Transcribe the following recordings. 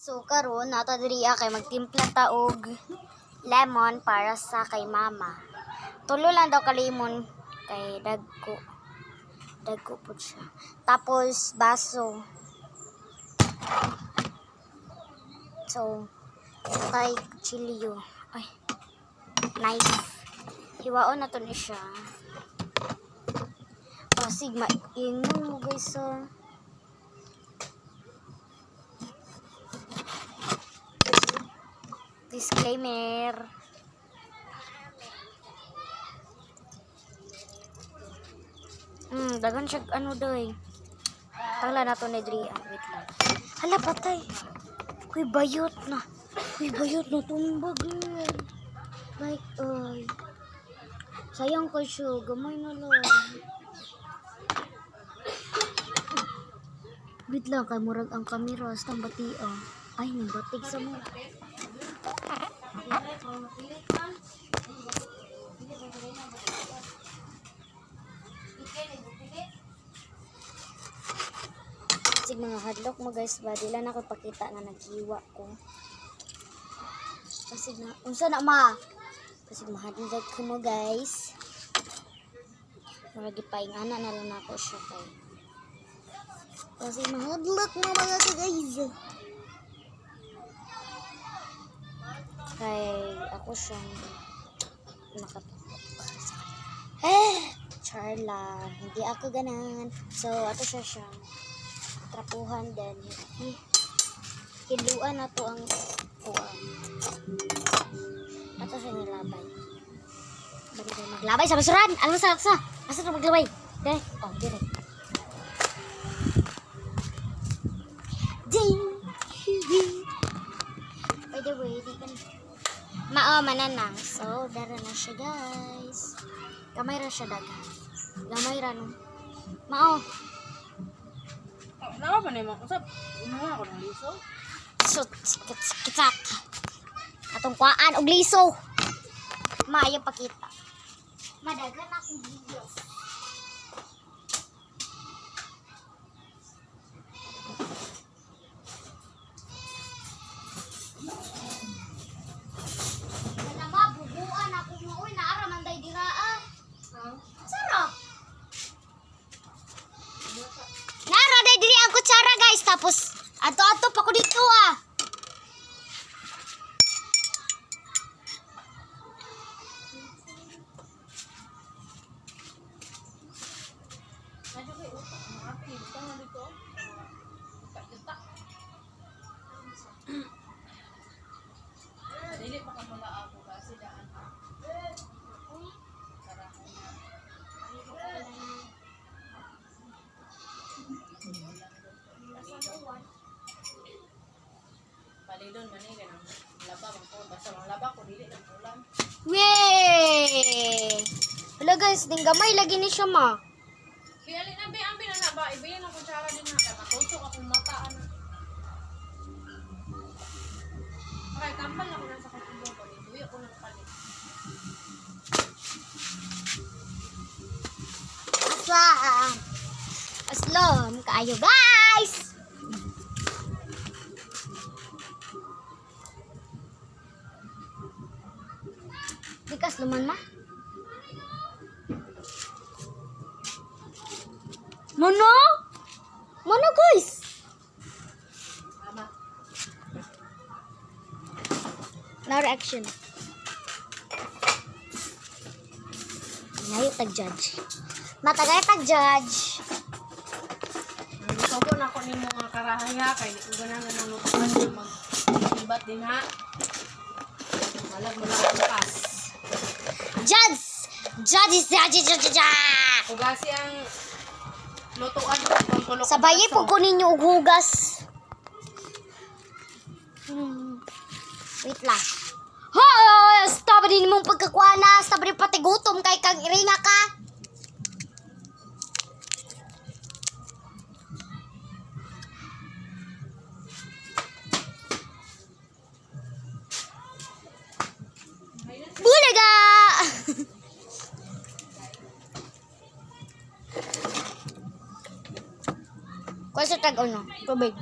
So karon nata diri kay magtimpla ta og lemon para sa kay mama. Tulo lang daw ka lemon kay dagko. Dagko po siya. Tapos baso. So kay chilio. Ay. Nice. Hiwaon na to ni siya. Oh, sigma ingon mo guys disclaimer. Dagan siya ano doy. Tangla na to ni Dria. Wait lang. Hala patay. Kuy bayot na. Kuy bayot na tumbag. Like ay. Sayang ko siya. Gamay na lang. Wait lang kay murag ang kamera sa batia. Ay, batig sa mo. Sig mga hadlock mo guys ba dila na ko pakita nga naghiwa ko. Kasi na unsa na ma? Kasi mahadlok ko mo guys. Murag gipaingana na lang ako siya kay. Kasi mahadlok mo mga guys. Kay ako siyang nakatukok. Charla, hindi ako ganan. So, ato siya trapuhan din. Kiluan na to ang kuwan. Ato siya nilabay. Maglabay sa basuran! Ano sa? Asa na maglabay? Dire. Oh, dire. Ding! By the way, di ka mananang. So, dara na siya guys. Gamay ra siya daga. Gamay ra no. Mao. Naka pa naman. Usap, unawa ako ng liso. So, kitsak. Atong kuaan og liso. Maayo pakita. Madagan akong videos. Tapos, ato-ato pa ko dito Dili pa ka mula ako kasi daan. Palidon man ni kanang laba man ko basta ang laba ko dili lang ulan. Weh! Hala guys, ding gamay lagi ni siya ma. Kaya li na ambi na ba ibilin ang kutsara din na kay matusok akong mata ana. Okay, tambal na ko na sa kutsara ko ni duyo ko na palit. Aslam kaayo guys. Dikas luman ma. Mono? Mono guys. Tama. Now reaction. Ngayon tag-judge. Matagay tag-judge. Gusto ko na ko ni mo nga karahaya kay di ko ganahan nang lutuan na mag-ibat din ha. Malag mo lang bukas. Judge! Judge! Ugasi ang lutuan kung tulok. Sabayi po ko ninyo og hugas. Wait lang. Hoy! Stop din mong pagkakuana. Stop din pati gutom kay kang iringa ka. Bulaga! Kuha sa tag-ano, tubig.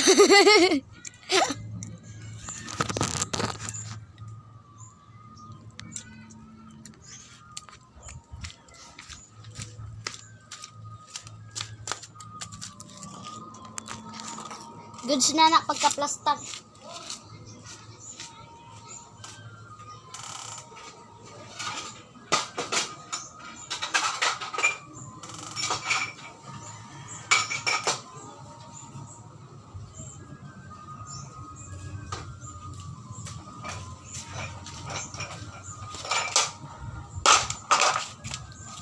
Goods na nak pagka-plastic.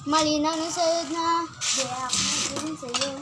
Malinaw na sa'yo na. Di ako din sa'yo.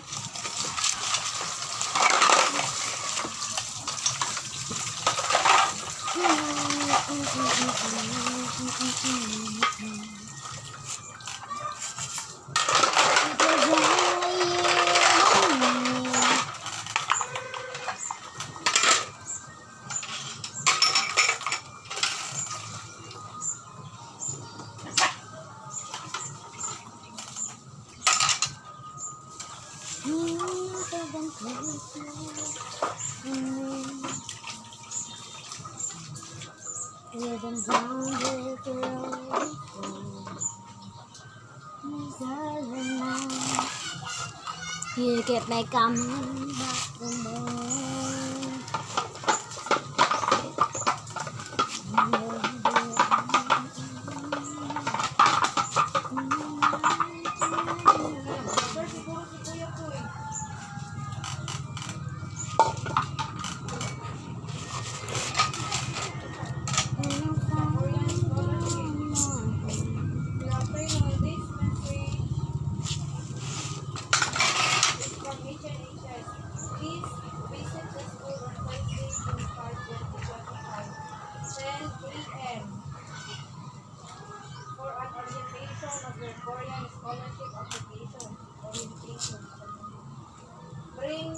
You get me coming back for more. Bring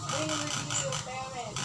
with you your parents.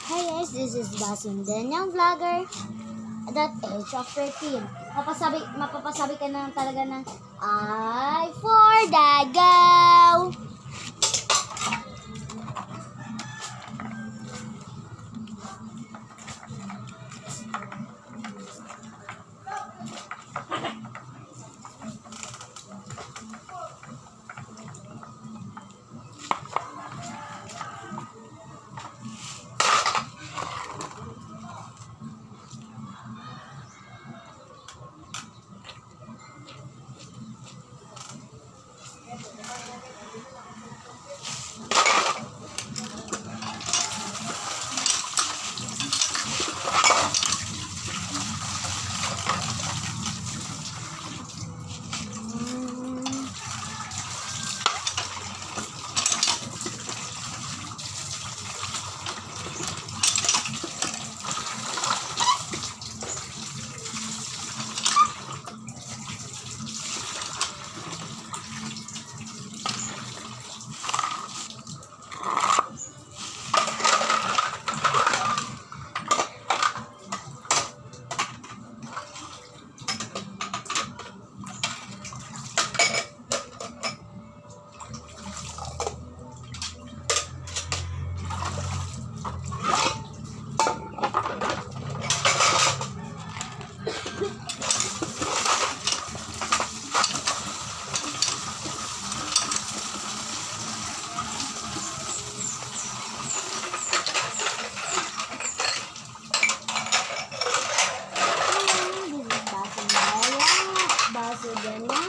Hey guys, this is Basim Danyang Vlogger at that age of 13. Mapapasabi ka na talaga ng I for Davao.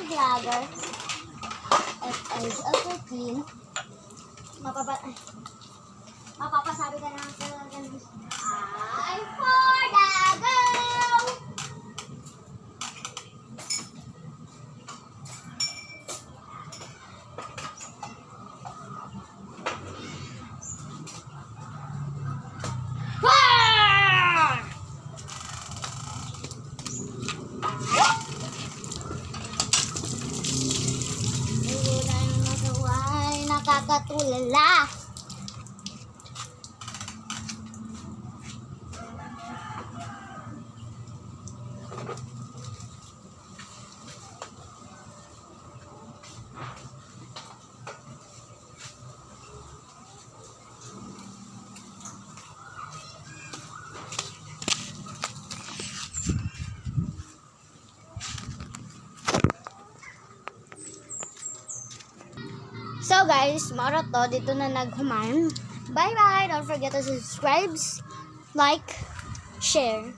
Vlogger at age of 13, mapapasabi ka na talaga I for the girl. Ah! Wala yung masaway, nakakatulala. So guys, maro to, dito na naghuman. Bye bye! Don't forget to subscribe, like, share.